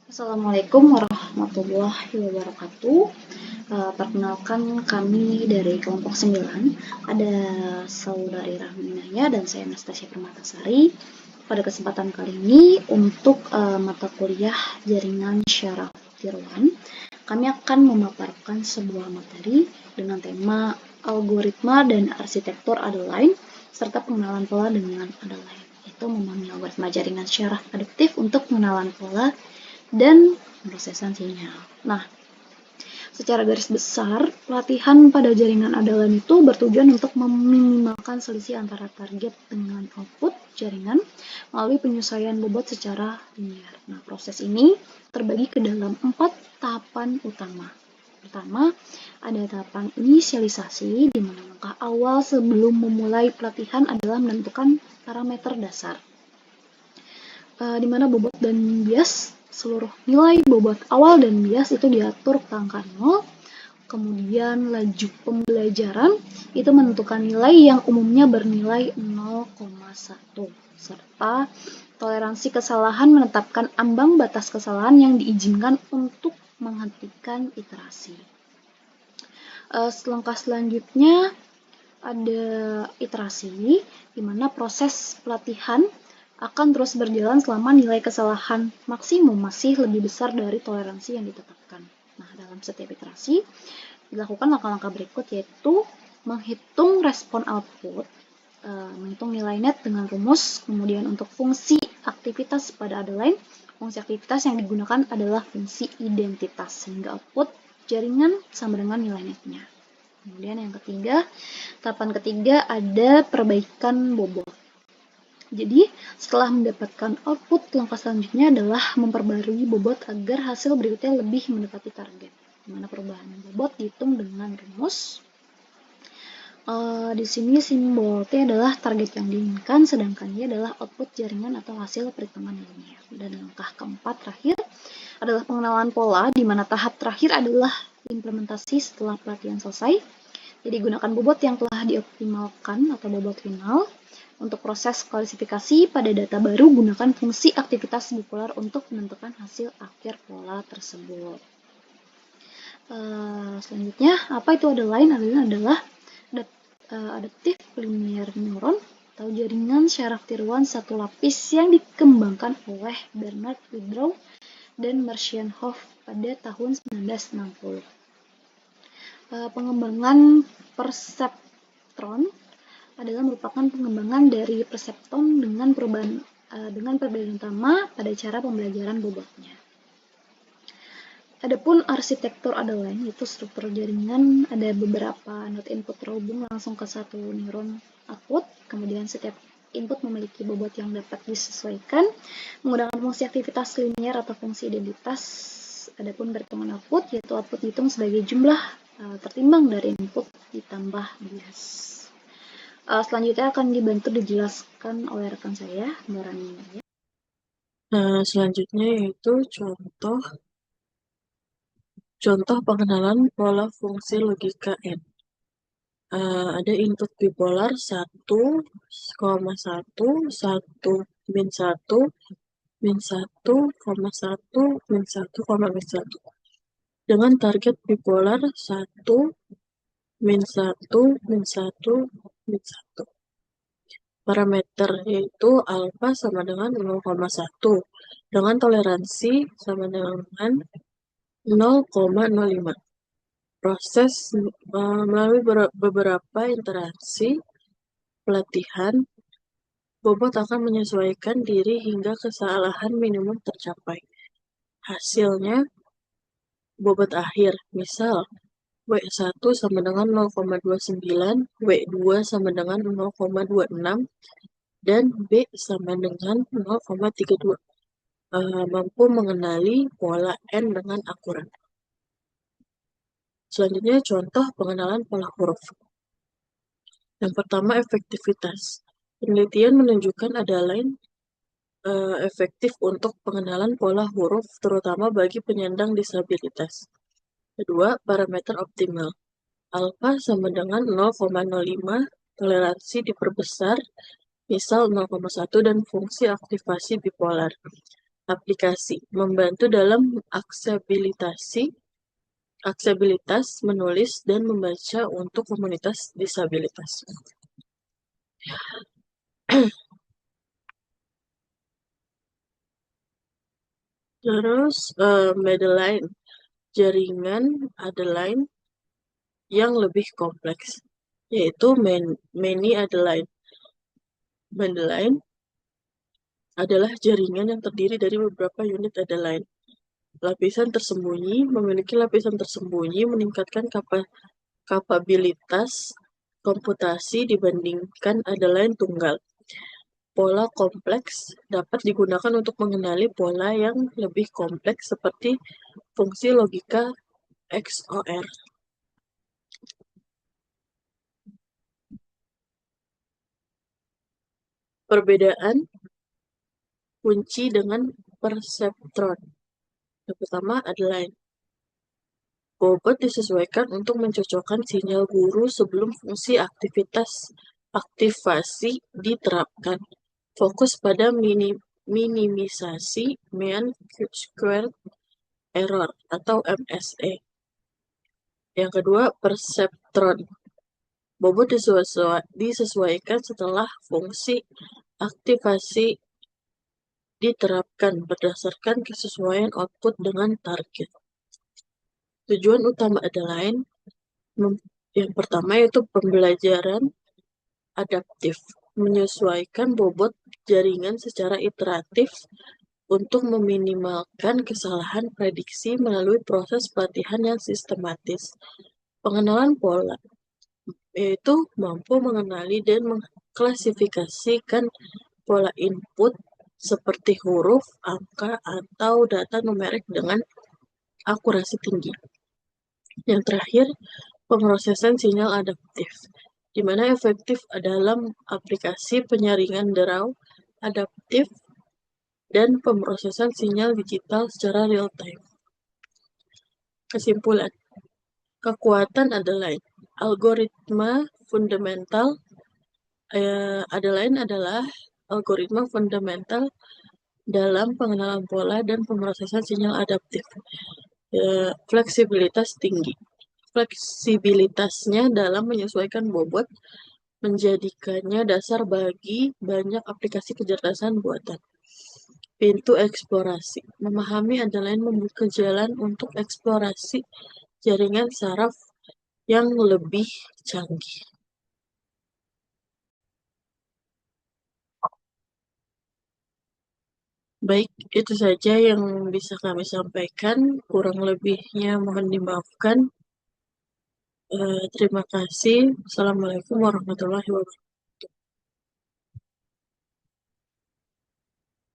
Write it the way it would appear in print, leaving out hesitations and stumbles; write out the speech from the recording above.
Assalamualaikum warahmatullahi wabarakatuh. Perkenalkan kami dari kelompok 9. Ada saudari Rahminaya dan saya Anastasia Permatasari. Pada kesempatan kali ini untuk mata kuliah jaringan syaraf tiruan, kami akan memaparkan sebuah materi dengan tema algoritma dan arsitektur Adeline serta pengenalan pola dengan Adeline. Itu memahami algoritma jaringan syaraf adaptif untuk pengenalan pola dan pemrosesan sinyal. Nah, secara garis besar, latihan pada jaringan Adeline itu bertujuan untuk meminimalkan selisih antara target dengan output jaringan melalui penyesuaian bobot secara linear. Nah, proses ini terbagi ke dalam 4 tahapan utama. Pertama, ada tahapan inisialisasi, di mana langkah awal sebelum memulai pelatihan adalah menentukan parameter dasar, di mana bobot dan bias, seluruh nilai bobot awal dan bias itu diatur ke angka 0. Kemudian laju pembelajaran itu menentukan nilai yang umumnya bernilai 0,1, serta toleransi kesalahan menetapkan ambang batas kesalahan yang diizinkan untuk menghentikan iterasi. Langkah selanjutnya ada iterasi, di mana proses pelatihan akan terus berjalan selama nilai kesalahan maksimum masih lebih besar dari toleransi yang ditetapkan. Nah, dalam setiap iterasi dilakukan langkah-langkah berikut, yaitu menghitung respon output, menghitung nilai net dengan rumus, kemudian untuk fungsi aktivitas pada Adeline, fungsi aktivitas yang digunakan adalah fungsi identitas, sehingga output jaringan sama dengan nilai netnya. Kemudian yang ketiga, tahapan ketiga ada perbaikan bobot. Jadi, setelah mendapatkan output, langkah selanjutnya adalah memperbarui bobot agar hasil berikutnya lebih mendekati target. Di mana perubahan bobot dihitung dengan rumus. Di sini simbol T adalah target yang diinginkan, sedangkan Y adalah output jaringan atau hasil perhitungan linear. Dan langkah keempat terakhir adalah pengenalan pola, di mana tahap terakhir adalah implementasi setelah pelatihan selesai. Jadi gunakan bobot yang telah dioptimalkan atau bobot final. Untuk proses klasifikasi pada data baru, gunakan fungsi aktivitas bipolar untuk menentukan hasil akhir pola tersebut. Selanjutnya, apa itu Adeline? Adeline adalah adaptive linear neuron atau jaringan syaraf tiruan satu lapis yang dikembangkan oleh Bernard Withrow dan Marcian Hoff pada tahun 1960. Pengembangan perseptron adalah merupakan pengembangan dari perseptron dengan perbedaan utama pada cara pembelajaran bobotnya. Adapun arsitektur Adeline, itu struktur jaringan, ada beberapa node input terhubung langsung ke satu neuron output, kemudian setiap input memiliki bobot yang dapat disesuaikan menggunakan fungsi aktivitas linear atau fungsi identitas. Adapun perhitungan output, yaitu output dihitung sebagai jumlah tertimbang dari input ditambah bias. Selanjutnya akan dibantu dijelaskan oleh rekan saya, Mbak Rani. Selanjutnya yaitu contoh pengenalan pola fungsi logika N. Ada input bipolar 1, 1, 1, min 1, min 1, 1, min 1, min 1. Dengan target bipolar 1, min 1, min 1, min 1. Parameter yaitu alfa sama dengan 0,1 dengan toleransi sama dengan 0,05. Proses melalui beberapa interaksi pelatihan, bobot akan menyesuaikan diri hingga kesalahan minimum tercapai. Hasilnya, bobot akhir, misal W1 sama dengan 0,29, W2 sama dengan 0,26, dan B sama dengan 0,32. Mampu mengenali pola N dengan akurat. Selanjutnya, contoh pengenalan pola huruf. Yang pertama, efektivitas. Penelitian menunjukkan Adeline efektif untuk pengenalan pola huruf, terutama bagi penyandang disabilitas. Kedua, parameter optimal. Alfa sama dengan 0,05, toleransi diperbesar, misal 0,1, dan fungsi aktivasi bipolar. aplikasi, membantu dalam aksesibilitas menulis dan membaca untuk komunitas disabilitas. Terus Madeline, jaringan Adeline yang lebih kompleks, yaitu Many Adeline. Madeline adalah jaringan yang terdiri dari beberapa unit Adeline. Memiliki lapisan tersembunyi meningkatkan kapabilitas komputasi dibandingkan Adeline tunggal. Pola kompleks dapat digunakan untuk mengenali pola yang lebih kompleks seperti fungsi logika XOR. Perbedaan kunci dengan perseptron. Yang pertama adalah bobot disesuaikan untuk mencocokkan sinyal guru sebelum fungsi aktivasi diterapkan. Fokus pada minimisasi mean squared error atau MSE. Yang kedua, perseptron. Bobot disesuaikan setelah fungsi aktivasi diterapkan berdasarkan kesesuaian output dengan target. Tujuan utama adalah yang pertama yaitu pembelajaran adaptif, menyesuaikan bobot jaringan secara iteratif untuk meminimalkan kesalahan prediksi melalui proses pelatihan yang sistematis. Pengenalan pola, yaitu mampu mengenali dan mengklasifikasikan pola input seperti huruf, angka, atau data numerik dengan akurasi tinggi. Yang terakhir, pemrosesan sinyal adaptif, di mana efektif dalam aplikasi penyaringan derau adaptif dan pemrosesan sinyal digital secara real-time. Kesimpulan, kekuatan adalah algoritma fundamental adalah algoritma fundamental dalam pengenalan pola dan pemrosesan sinyal adaptif. Fleksibilitas tinggi. Fleksibilitasnya dalam menyesuaikan bobot menjadikannya dasar bagi banyak aplikasi kecerdasan buatan. Pintu eksplorasi. Memahami adalah membuka jalan untuk eksplorasi jaringan saraf yang lebih canggih. Baik, itu saja yang bisa kami sampaikan. Kurang lebihnya mohon dimaafkan. Terima kasih. Assalamualaikum warahmatullahi wabarakatuh.